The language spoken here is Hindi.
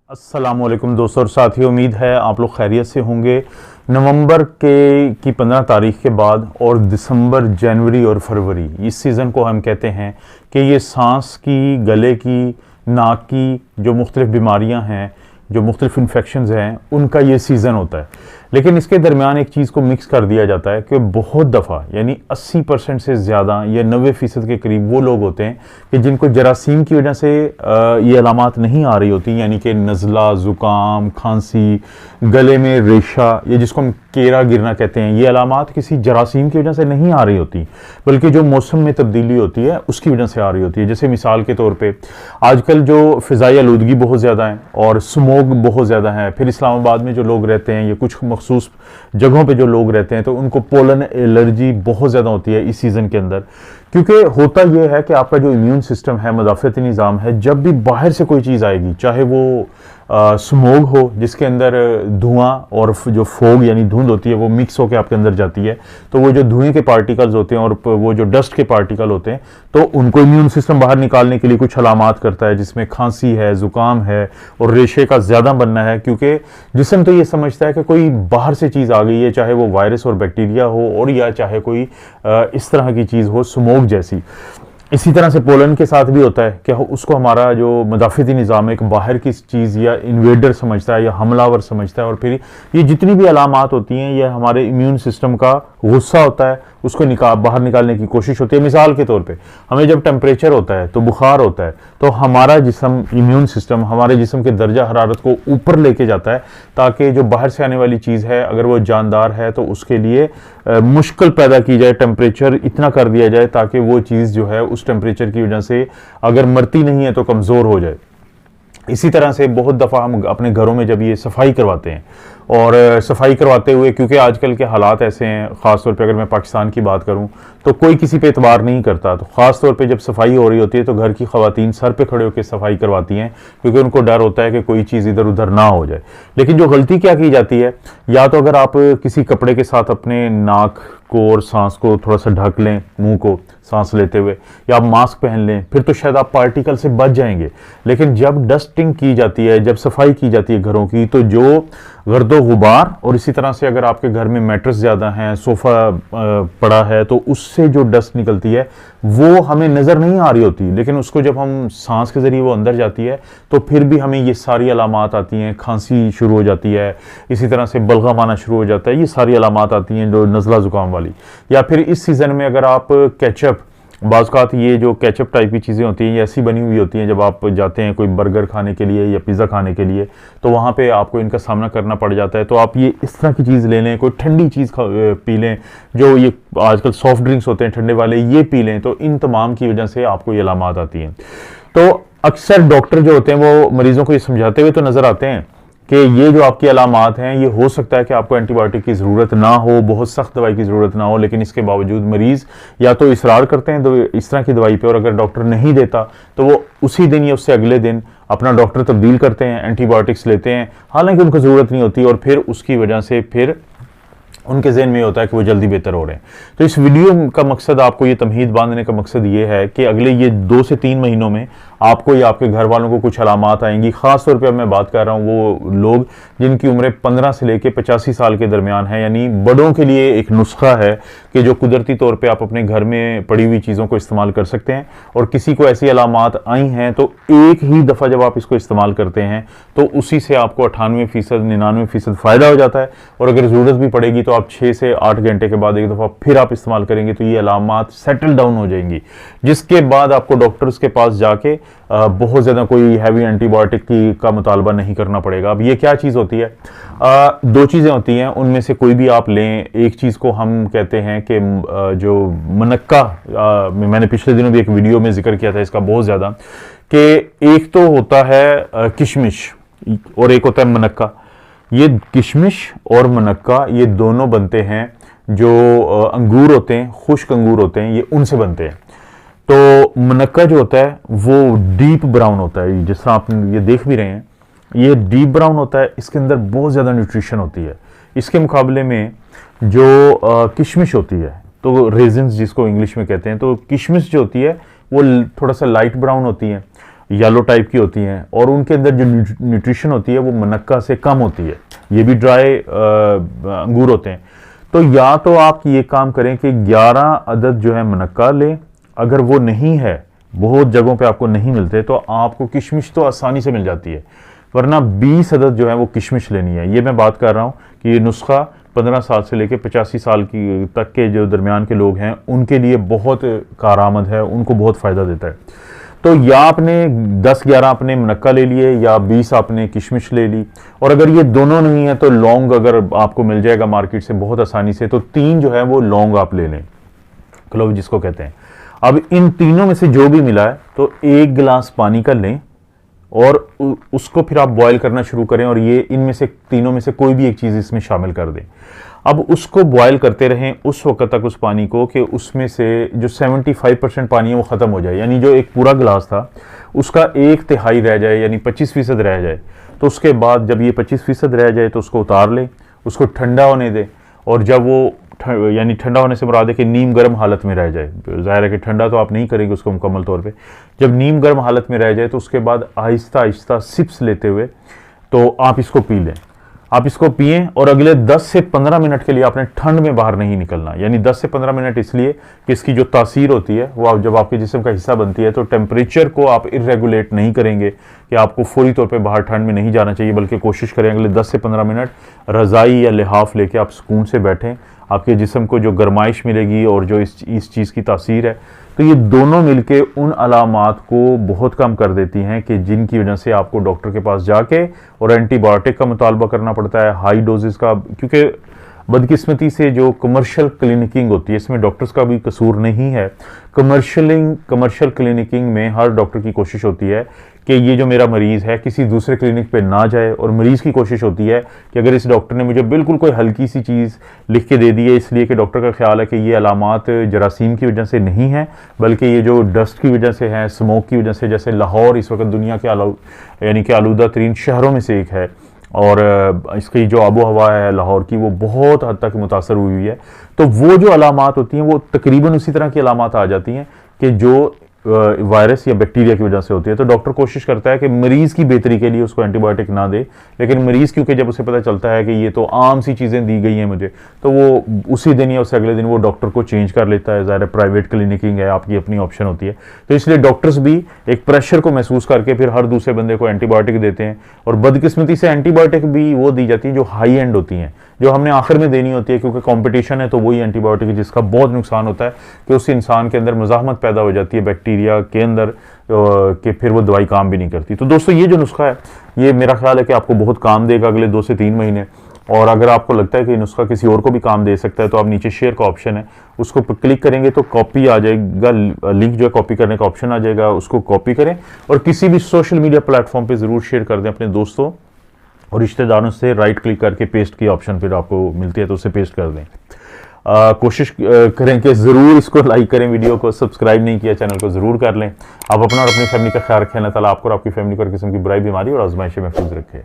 अस्सलामुअलैकुम दोस्तों और साथियों, उम्मीद है आप लोग खैरियत से होंगे। नवंबर की 15 तारीख के बाद और दिसंबर, जनवरी और फरवरी, इस सीज़न को हम कहते हैं कि ये सांस की, गले की, नाक की जो मुख्तलिफ़ बीमारियां हैं, जो मुख्तलिफ़ इन्फेक्शंस हैं, उनका ये सीज़न होता है। लेकिन इसके दरमियान एक चीज़ को मिक्स कर दिया जाता है कि बहुत दफ़ा यानी 80% से ज़्यादा या 90% के करीब वो लोग होते हैं कि जिनको जरासीम की वजह से ये अलामात नहीं आ रही होती, यानी कि नज़ला, ज़ुकाम, खांसी, गले में रेशा, ये जिसको हम केरा गिरना कहते हैं, ये अलामात किसी जरासीम की वजह से नहीं आ रही होती, बल्कि जो मौसम में तब्दीली होती है उसकी वजह से आ रही होती है। जैसे मिसाल के तौर पे आजकल जो फ़िज़ाई आलूदगी बहुत ज़्यादा है और स्मोक बहुत ज़्यादा है, फिर इस्लामाबाद में जो लोग रहते हैं या कुछ मखसूस जगहों पे जो लोग रहते हैं तो उनको पोलन एलर्जी बहुत ज़्यादा होती है इस सीज़न के अंदर। क्योंकि होता यह है कि आपका जो इम्यून सिस्टम है, मदाफ़ती निज़ाम है, जब भी बाहर से कोई चीज़ आएगी, चाहे वो स्मोग हो जिसके अंदर धुआं और जो फोग यानी धुंध होती है वो मिक्स होकर आपके अंदर जाती है, तो वो जो धुएं के पार्टिकल्स होते हैं और वो जो डस्ट के पार्टिकल होते हैं, तो उनको इम्यून सिस्टम बाहर निकालने के लिए कुछ अलामात करता है, जिसमें खांसी है, ज़ुकाम है और रेशे का ज़्यादा बनना है। क्योंकि जिस्म तो ये समझता है कि कोई बाहर से चीज़ आ गई है, चाहे वो वायरस और बैक्टीरिया हो और या चाहे कोई इस तरह की चीज़ हो, स्मोक जैसी। इसी तरह से पोलन के साथ भी होता है कि उसको हमारा जो मदाफ़ती निज़ाम एक बाहर की चीज़ या इन्वेडर समझता है या हमलावर समझता है, और फिर ये जितनी भी अलामात होती हैं ये हमारे इम्यून सिस्टम का गुस्सा होता है, उसको बाहर निकालने की कोशिश होती है। मिसाल के तौर पे हमें जब टेम्परेचर होता है तो बुखार होता है, तो हमारा जिस्म, इम्यून सिस्टम हमारे जिस्म के दर्जा हरारत को ऊपर लेके जाता है ताकि जो बाहर से आने वाली चीज़ है अगर वो जानदार है तो उसके लिए मुश्किल पैदा की जाए, टेम्परेचर इतना कर दिया जाए ताकि वो चीज़ जो है उस टेम्परेचर की वजह से अगर मरती नहीं है तो कमज़ोर हो जाए। इसी तरह से बहुत दफ़ा हम अपने घरों में जब ये सफाई करवाते हैं, और सफाई करवाते हुए क्योंकि आजकल के हालात ऐसे हैं, ख़ास तौर पे अगर मैं पाकिस्तान की बात करूं तो कोई किसी पे एतबार नहीं करता, तो ख़ास तौर पे जब सफाई हो रही होती है तो घर की ख़वातीन सर पे खड़े होकर सफाई करवाती हैं, क्योंकि उनको डर होता है कि कोई चीज़ इधर उधर ना हो जाए। लेकिन जो गलती क्या की जाती है, या तो अगर आप किसी कपड़े के साथ अपने नाक को और सांस को थोड़ा सा ढक लें, मुंह को सांस लेते हुए, या आप मास्क पहन लें, फिर तो शायद आप पार्टिकल से बच जाएंगे। लेकिन जब डस्टिंग की जाती है, जब सफाई की जाती है घरों की, तो जो गर्दो गुबार और इसी तरह से अगर आपके घर में मैट्रेस ज़्यादा हैं, सोफ़ा पड़ा है, तो उससे जो डस्ट निकलती है वो हमें नज़र नहीं आ रही होती, लेकिन उसको जब हम सांस के ज़रिए वो अंदर जाती है तो फिर भी हमें ये सारी अलामात आती हैं। खांसी शुरू हो जाती है, इसी तरह से बलगम आना शुरू हो जाता है, ये सारी अलामात आती हैं जो नज़ला ज़ुकाम वाली। या फिर इस सीज़न में अगर आप केचप, बाज़ ये जो केचप टाइप की चीज़ें होती हैं ये ऐसी बनी हुई होती हैं, जब आप जाते हैं कोई बर्गर खाने के लिए या पिज़्ज़ा खाने के लिए तो वहाँ पे आपको इनका सामना करना पड़ जाता है। तो आप ये इस तरह की चीज़ ले लें, कोई ठंडी चीज़ पी लें, जो ये आजकल सॉफ्ट ड्रिंक्स होते हैं ठंडे वाले, ये पी लें, तो इन तमाम की वजह से आपको ये अलामात आती हैं। तो अक्सर डॉक्टर जो होते हैं वो मरीज़ों को ये समझाते हुए तो नज़र आते हैं कि ये जो आपकी अलामात हैं, ये हो सकता है कि आपको एंटीबायोटिक की ज़रूरत ना हो, बहुत सख्त दवाई की ज़रूरत ना हो, लेकिन इसके बावजूद मरीज़ या तो इसरार करते हैं इस तरह की दवाई पे, और अगर डॉक्टर नहीं देता तो वो उसी दिन या उससे अगले दिन अपना डॉक्टर तब्दील करते हैं, एंटीबायोटिक्स लेते हैं, हालांकि उनको ज़रूरत नहीं होती, और फिर उसकी वजह से फिर उनके ज़हन में होता है कि वो जल्दी बेहतर हो रहे हैं। तो इस वीडियो का मकसद, आपको ये तमहीद बांधने का मकसद ये है कि अगले ये 2 से 3 महीनों में आपको या आपके घर वालों को कुछ अलामात आएंगी। ख़ास तौर पे अब मैं बात कर रहा हूँ वो लोग जिनकी उम्रें 15 से लेकर 85 साल के दरमियान है, यानी बड़ों के लिए एक नुस्खा है कि जो कुदरती तौर पे आप अपने घर में पड़ी हुई चीज़ों को इस्तेमाल कर सकते हैं, और किसी को ऐसी अलामात आई हैं तो एक ही दफ़ा जब आप इसको इस्तेमाल करते हैं तो उसी से आपको 98%, 99% फ़ायदा हो जाता है, और अगर ज़रूरत भी पड़ेगी तो आप 6 से 8 घंटे के बाद एक दफ़ा फिर आप इस्तेमाल करेंगे तो ये अलामात सेटल डाउन हो जाएंगी, जिसके बाद आपको डॉक्टर्स के पास जाके बहुत ज़्यादा कोई हैवी एंटीबायोटिक का मुतालबा नहीं करना पड़ेगा। अब ये क्या चीज़ होती है? 2 चीज़ें होती हैं, उनमें से कोई भी आप लें। एक चीज़ को हम कहते हैं कि जो मनक्का, मैंने पिछले दिनों भी एक वीडियो में जिक्र किया था इसका बहुत ज़्यादा, कि एक तो होता है किशमिश और एक होता है मनक्का। ये किशमिश और मनक्का ये दोनों बनते हैं, जो अंगूर होते हैं, खुश्क अंगूर होते हैं, ये उनसे बनते हैं। तो मनक्का जो होता है वो डीप ब्राउन होता है, जिस तरह आप ये देख भी रहे हैं, ये डीप ब्राउन होता है, इसके अंदर बहुत ज़्यादा न्यूट्रिशन होती है। इसके मुकाबले में जो किशमिश होती है, तो रेजिन्स जिसको इंग्लिश में कहते हैं, तो किशमिश जो होती है वो थोड़ा सा लाइट ब्राउन होती है। येलो टाइप की होती हैं और उनके अंदर जो न्यूट्रिशन होती है वो मुनक्का से कम होती है। ये भी ड्राई अंगूर होते हैं। तो या तो आप ये काम करें कि 11 अदद जो है मुनक्का लें, अगर वो नहीं है, बहुत जगहों पे आपको नहीं मिलते, तो आपको किशमिश तो आसानी से मिल जाती है, वरना 20 अदद जो है वो किशमिश लेनी है। ये मैं बात कर रहा हूँ कि ये नुस्खा 15 साल से लेकर 85 साल की तक के जो दरमियान के लोग हैं उनके लिए बहुत कारआमद है, उनको बहुत फ़ायदा देता है। तो या आपने 10-11 आपने मुनक्का ले लिए या 20 आपने किशमिश ले ली, और अगर ये दोनों नहीं है तो लौंग अगर आपको मिल जाएगा मार्केट से बहुत आसानी से, तो 3 जो है वो लौंग आप ले लें, क्लोव जिसको कहते हैं। अब इन तीनों में से जो भी मिला है तो 1 गिलास पानी का लें और उसको फिर आप बॉयल करना शुरू करें, और ये इनमें से तीनों में से कोई भी एक चीज़ इसमें शामिल कर दें। अब उसको बॉयल करते रहें उस वक्त तक उस पानी को कि उसमें से जो 75% पानी है वो ख़त्म हो जाए, यानी जो एक पूरा गिलास था उसका 1/3 रह जाए, यानी 25% रह जाए। तो उसके बाद जब ये 25% रह जाए तो उसको उतार लें, उसको ठंडा होने दें, और जब वो यानी ठंडा होने से मुराद है कि नीम गर्म हालत में रह जाए, ज़ाहिर है कि ठंडा तो आप नहीं करेंगे उसको मुकम्मल तौर पे, जब नीम गर्म हालत में रह जाए तो उसके बाद आहिस्ता आहिस्ता सिप्स लेते हुए तो आप इसको पी लें। आप इसको पिएं और अगले 10 से 15 मिनट के लिए आपने ठंड में बाहर नहीं निकलना, यानी 10 से 15 मिनट इसलिए कि इसकी जो तासीर होती है वो जब आपके जिस्म का हिस्सा बनती है तो टेम्परेचर को आप इरेगुलेट नहीं करेंगे कि आपको फौरी तौर पे बाहर ठंड में नहीं जाना चाहिए, बल्कि कोशिश करें अगले 10 से 15 मिनट रज़ाई या लिहाफ लेके आप सुकून से बैठें। आपके जिस्म को जो गर्माइश मिलेगी और जो इस चीज़ की तासीर है, तो ये दोनों मिलके उन अलामात को बहुत कम कर देती हैं कि जिनकी वजह से आपको डॉक्टर के पास जाके और एंटीबायोटिक का मुतालबा करना पड़ता है, हाई डोजेस का। क्योंकि बदकिस्मती से जो कमर्शियल क्लिनिकिंग होती है, इसमें डॉक्टर्स का भी कसूर नहीं है। कमर्शियल क्लिनिकिंग में हर डॉक्टर की कोशिश होती है कि ये जो मेरा मरीज़ है किसी दूसरे क्लिनिक पे ना जाए, और मरीज़ की कोशिश होती है कि अगर इस डॉक्टर ने मुझे बिल्कुल कोई हल्की सी चीज़ लिख के दे दी है, इसलिए कि डॉक्टर का ख्याल है कि ये अलामात जरासीम की वजह से नहीं है, बल्कि ये जो डस्ट की वजह से है, स्मोक की वजह से, जैसे लाहौर इस वक्त दुनिया के यानी कि आलूदा तरीन शहरों में से एक है, और इसकी जो आबो हवा है लाहौर की वो बहुत हद तक मुतासर हुई है। तो वो जो अलामात होती हैं वो तकरीबन उसी तरह की अलामात आ जाती हैं कि जो वायरस या बैक्टीरिया की वजह से होती है। तो डॉक्टर कोशिश करता है कि मरीज़ की बेहतरी के लिए उसको एंटीबायोटिक ना दे, लेकिन मरीज़ क्योंकि जब उसे पता चलता है कि ये तो आम सी चीज़ें दी गई हैं मुझे, तो वो उसी दिन या उससे अगले दिन वो डॉक्टर को चेंज कर लेता है। ज़ाहिर प्राइवेट क्लिनिकिंग है, आपकी अपनी ऑप्शन होती है, तो इसलिए डॉक्टर्स भी एक प्रेशर को महसूस करके फिर हर दूसरे बंदे को एंटीबायोटिक देते हैं। और बदकिस्मती से एंटीबायोटिक भी वो दी जाती है जो हाई एंड होती हैं, जो हमने आखिर में देनी होती है, क्योंकि कंपटीशन है। तो वही एंटीबायोटिक जिसका बहुत नुकसान होता है कि उस इंसान के अंदर मुज़ाहमत पैदा हो जाती है बैक्टीरिया के अंदर, कि फिर वो दवाई काम भी नहीं करती। तो दोस्तों ये जो नुस्खा है ये मेरा ख्याल है कि आपको बहुत काम देगा अगले 2 से 3 महीने। और अगर आपको लगता है कि नुस्खा किसी और को भी काम दे सकता है तो आप नीचे शेयर का ऑप्शन है, उसको क्लिक करेंगे तो कॉपी आ जाएगा, लिंक जो है कॉपी करने का ऑप्शन आ जाएगा, उसको कॉपी करें और किसी भी सोशल मीडिया प्लेटफॉर्म पे ज़रूर शेयर कर दें अपने दोस्तों और रिश्तेदारों से। राइट क्लिक करके पेस्ट की ऑप्शन फिर आपको मिलती है तो उसे पेस्ट कर दें। कोशिश करें कि ज़रूर इसको लाइक करें, वीडियो को सब्सक्राइब नहीं किया चैनल को ज़रूर कर लें। आप अपना और अपनी फैमिली का ख्याल रखें। अल्लाह ताला आपको और आपकी फैमिली को हर किस्म की बुराई, बीमारी और आजमाइश में महफूज रखे।